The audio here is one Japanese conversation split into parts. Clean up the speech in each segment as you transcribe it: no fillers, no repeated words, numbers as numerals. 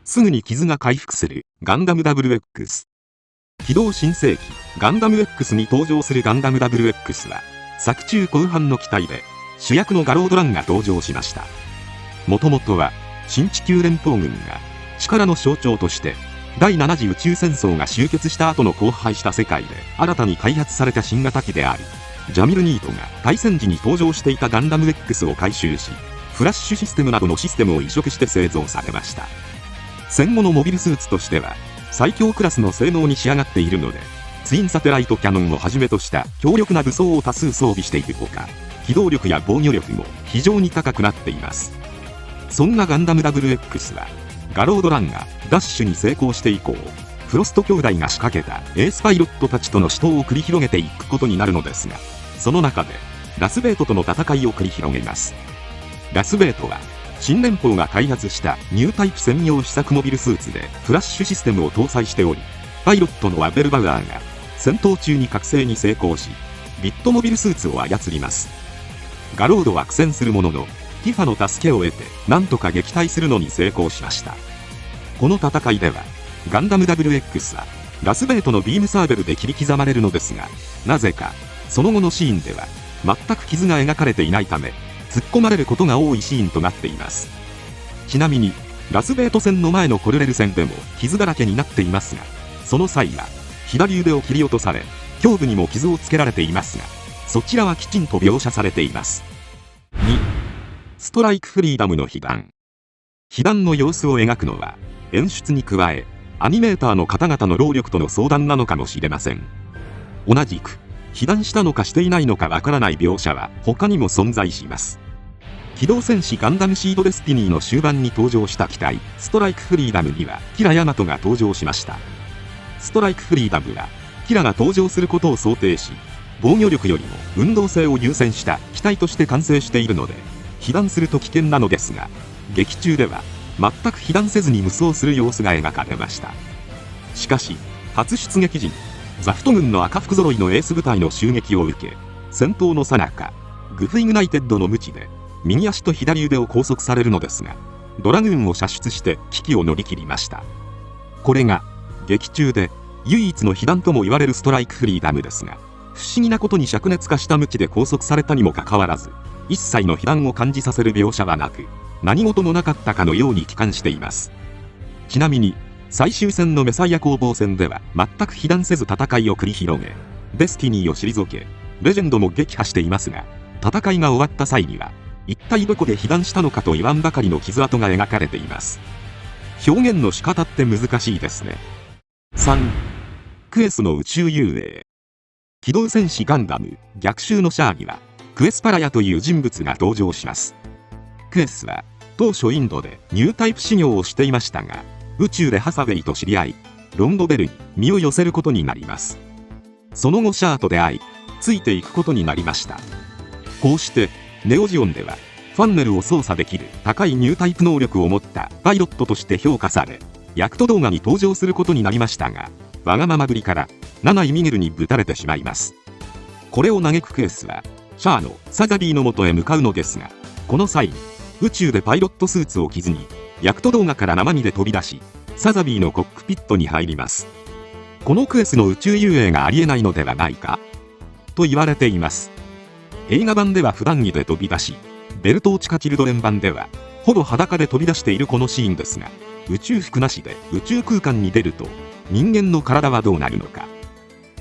すぐに傷が回復するガンダム WX。起動新世紀ガンダム X に登場するガンダム WX は作中後半の機体で主役のガロードランが登場しました。もともとは新地球連邦軍が力の象徴として第7次宇宙戦争が終結した後の荒廃した世界で新たに開発された新型機であり、ジャミル・ニートが対戦時に登場していたガンダム X を回収し、フラッシュシステムなどのシステムを移植して製造されました。戦後のモビルスーツとしては最強クラスの性能に仕上がっているので、ツインサテライトキャノンをはじめとした強力な武装を多数装備しているほか、機動力や防御力も非常に高くなっています。そんなガンダム WX はガロードランがダッシュに成功して以降、フロスト兄弟が仕掛けたエースパイロットたちとの死闘を繰り広げていくことになるのですが、その中でラスベートとの戦いを繰り広げます。ラスベートは新連邦が開発したニュータイプ専用試作モビルスーツでフラッシュシステムを搭載しており、パイロットのワベルバウアーが戦闘中に覚醒に成功し、ビットモビルスーツを操ります。ガロードは苦戦するもののティファの助けを得てなんとか撃退するのに成功しました。この戦いではガンダム WX はラスベートのビームサーベルで切り刻まれるのですが、なぜかその後のシーンでは全く傷が描かれていないため突っ込まれることが多いシーンとなっています。ちなみにラスベート戦の前のコルレル戦でも傷だらけになっていますが、その際は左腕を切り落とされ胸部にも傷をつけられていますが、そちらはきちんと描写されています。2、ストライクフリーダムの被弾。被弾の様子を描くのは演出に加えアニメーターの方々の労力との相談なのかもしれません。同じく被弾したのかしていないのかわからない描写は他にも存在します。機動戦士ガンダムシードデスティニーの終盤に登場した機体ストライクフリーダムにはキラ・ヤマトが登場しました。ストライクフリーダムはキラが登場することを想定し、防御力よりも運動性を優先した機体として完成しているので被弾すると危険なのですが、劇中では全く被弾せずに無双する様子が描かれました。しかし初出撃時にザフト軍の赤服揃いのエース部隊の襲撃を受け、戦闘の最中グフイグナイテッドの無知で右足と左腕を拘束されるのですが、ドラグーンを射出して危機を乗り切りました。これが劇中で唯一の被弾とも言われるストライクフリーダムですが、不思議なことに灼熱化した無知で拘束されたにもかかわらず一切の被弾を感じさせる描写はなく、何事もなかったかのように帰還しています。ちなみに最終戦のメサイア攻防戦では全く被弾せず戦いを繰り広げ、デスティニーを退けレジェンドも撃破していますが、戦いが終わった際には一体どこで被弾したのかと言わんばかりの傷跡が描かれています。表現の仕方って難しいですね。3、クエスの宇宙遊泳。機動戦士ガンダム逆襲のシャアにはクエスパラヤという人物が登場します。クエスは当初インドでニュータイプ修行をしていましたが、宇宙でハサウェイと知り合いロンドベルに身を寄せることになります。その後シャアと出会いついていくことになりました。こうしてネオジオンではファンネルを操作できる高いニュータイプ能力を持ったパイロットとして評価され、ヤクト動画に登場することになりましたが、わがままぶりからナナイ・ミゲルにぶたれてしまいます。これを嘆くクエスはシャアのサザビーの元へ向かうのですが、この際に宇宙でパイロットスーツを着ずにヤクト動画から生身で飛び出しサザビーのコックピットに入ります。このクエスの宇宙遊泳がありえないのではないかと言われています。映画版では普段着で飛び出し、ベルトーチカ・チルドレン版ではほぼ裸で飛び出しているこのシーンですが、宇宙服なしで宇宙空間に出ると人間の体はどうなるのか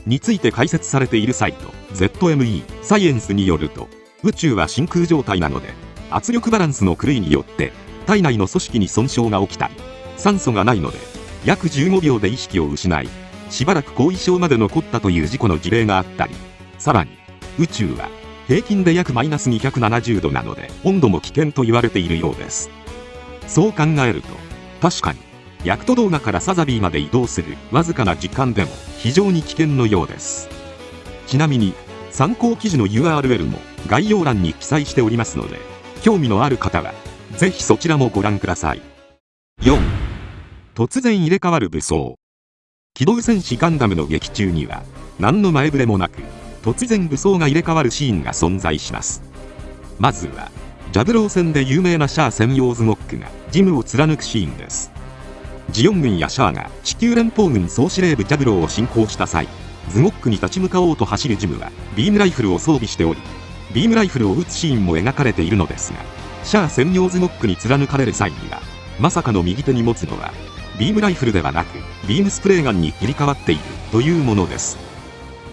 について解説されているサイト ZME サイエンスによると、宇宙は真空状態なので圧力バランスの狂いによって体内の組織に損傷が起きたり、酸素がないので約15秒で意識を失いしばらく後遺症まで残ったという事故の事例があったり、さらに宇宙は平均で約マイナス270度なので温度も危険と言われているようです。そう考えると確かにヤクト動画からサザビーまで移動するわずかな時間でも非常に危険のようです。ちなみに参考記事の URL も概要欄に記載しておりますので、興味のある方はぜひそちらもご覧ください。4、突然入れ替わる武装。機動戦士ガンダムの劇中には何の前触れもなく突然武装が入れ替わるシーンが存在します。まずはジャブロー戦で有名なシャア専用ズゴックがジムを貫くシーンです。ジオン軍やシャアが地球連邦軍総司令部ジャブローを侵攻した際、ズゴックに立ち向かおうと走るジムはビームライフルを装備しており、ビームライフルを撃つシーンも描かれているのですが、シャア専用ズゴックに貫かれる際には、まさかの右手に持つのはビームライフルではなくビームスプレーガンに切り替わっているというものです。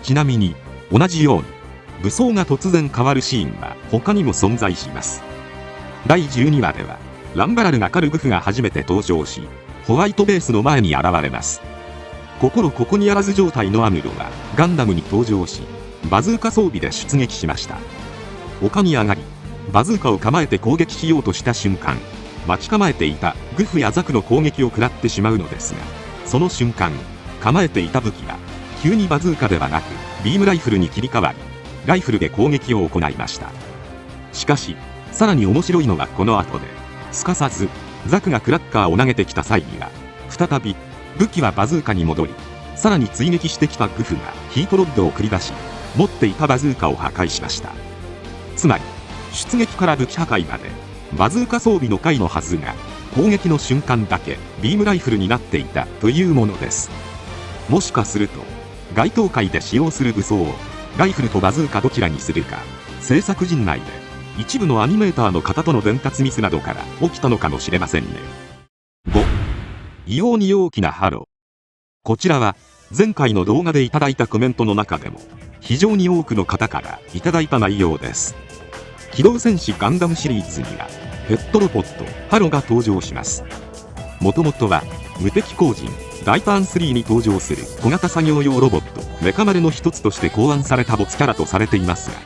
ちなみに同じように武装が突然変わるシーンは他にも存在します。第12話ではランバラルがカルグフが初めて登場し、ホワイトベースの前に現れます。ここにあらず状態のアムロはガンダムに登場し、バズーカ装備で出撃しました。丘に上がりバズーカを構えて攻撃しようとした瞬間、待ち構えていたグフやザクの攻撃を食らってしまうのですが、その瞬間構えていた武器は急にバズーカではなくビームライフルに切り替わり、ライフルで攻撃を行いました。しかしさらに面白いのはこの後で、すかさずザクがクラッカーを投げてきた際には再び武器はバズーカに戻り、さらに追撃してきたグフがヒートロッドを繰り出し、持っていたバズーカを破壊しました。つまり出撃から武器破壊までバズーカ装備の回のはずが、攻撃の瞬間だけビームライフルになっていたというものです。もしかすると該当回で使用する武装をライフルとバズーカどちらにするか、制作陣内で一部のアニメーターの方との伝達ミスなどから起きたのかもしれませんね。5. 異様に大きなハロ。こちらは前回の動画でいただいたコメントの中でも非常に多くの方からいただいた内容です。機動戦士ガンダムシリーズにはペットロボットハロが登場します。もともとは無敵工人ダイターン3に登場する小型作業用ロボットメカマレの一つとして考案されたボツキャラとされていますが、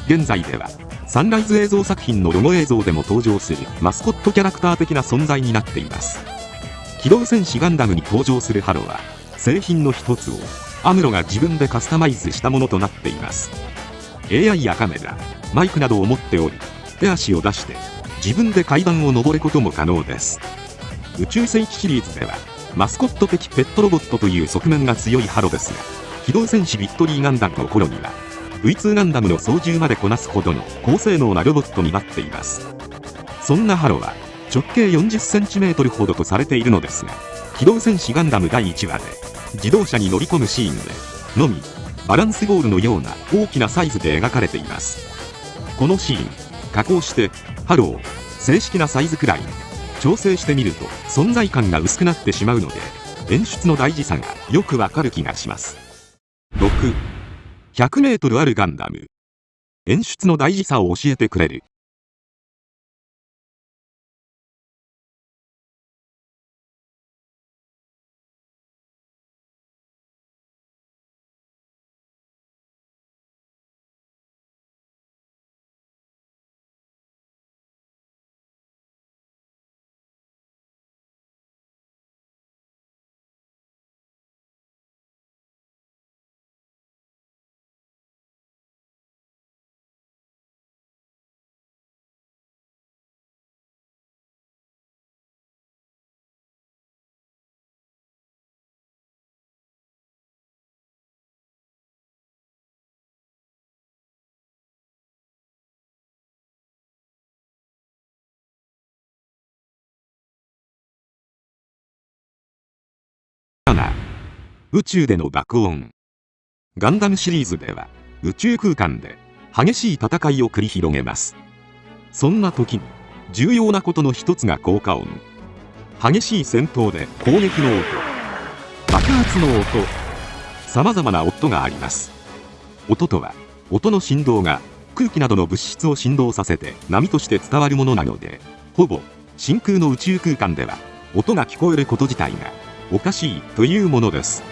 現在ではサンライズ映像作品のロゴ映像でも登場するマスコットキャラクター的な存在になっています。機動戦士ガンダムに登場するハロは製品の一つをアムロが自分でカスタマイズしたものとなっています。 AI やカメラ、マイクなどを持っており、手足を出して自分で階段を登ることも可能です。宇宙世紀シリーズではマスコット的ペットロボットという側面が強いハロですが、機動戦士ビットリーガンダムの頃には V2 ガンダムの操縦までこなすほどの高性能なロボットになっています。そんなハロは直径 40cm ほどとされているのですが、機動戦士ガンダム第1話で自動車に乗り込むシーンでのみバランスボールのような大きなサイズで描かれています。このシーン加工してハロを正式なサイズくらいに調整してみると存在感が薄くなってしまうので、演出の大事さがよくわかる気がします。6. 100メートルあるガンダム。演出の大事さを教えてくれる。7. 宇宙での爆音。ガンダムシリーズでは宇宙空間で激しい戦いを繰り広げます。そんな時に重要なことの一つが効果音。激しい戦闘で攻撃の音、爆発の音、様々な音があります。音とは音の振動が空気などの物質を振動させて波として伝わるものなので、ほぼ真空の宇宙空間では音が聞こえること自体がおかしいというものです。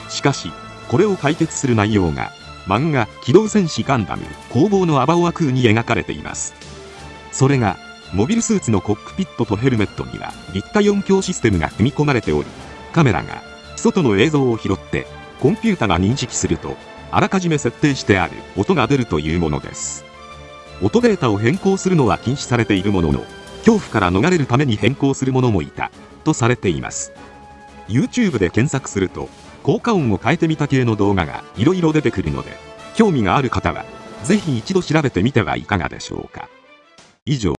しかしこれを解決する内容が漫画機動戦士ガンダム攻防のアバオア空に描かれています。それがモビルスーツのコックピットとヘルメットには立体音響システムが組み込まれており、カメラが外の映像を拾ってコンピュータが認識するとあらかじめ設定してある音が出るというものです。音データを変更するのは禁止されているものの、恐怖から逃れるために変更する者もいたとされています。YouTube で検索すると効果音を変えてみた系の動画がいろいろ出てくるので、興味がある方はぜひ一度調べてみてはいかがでしょうか。以上、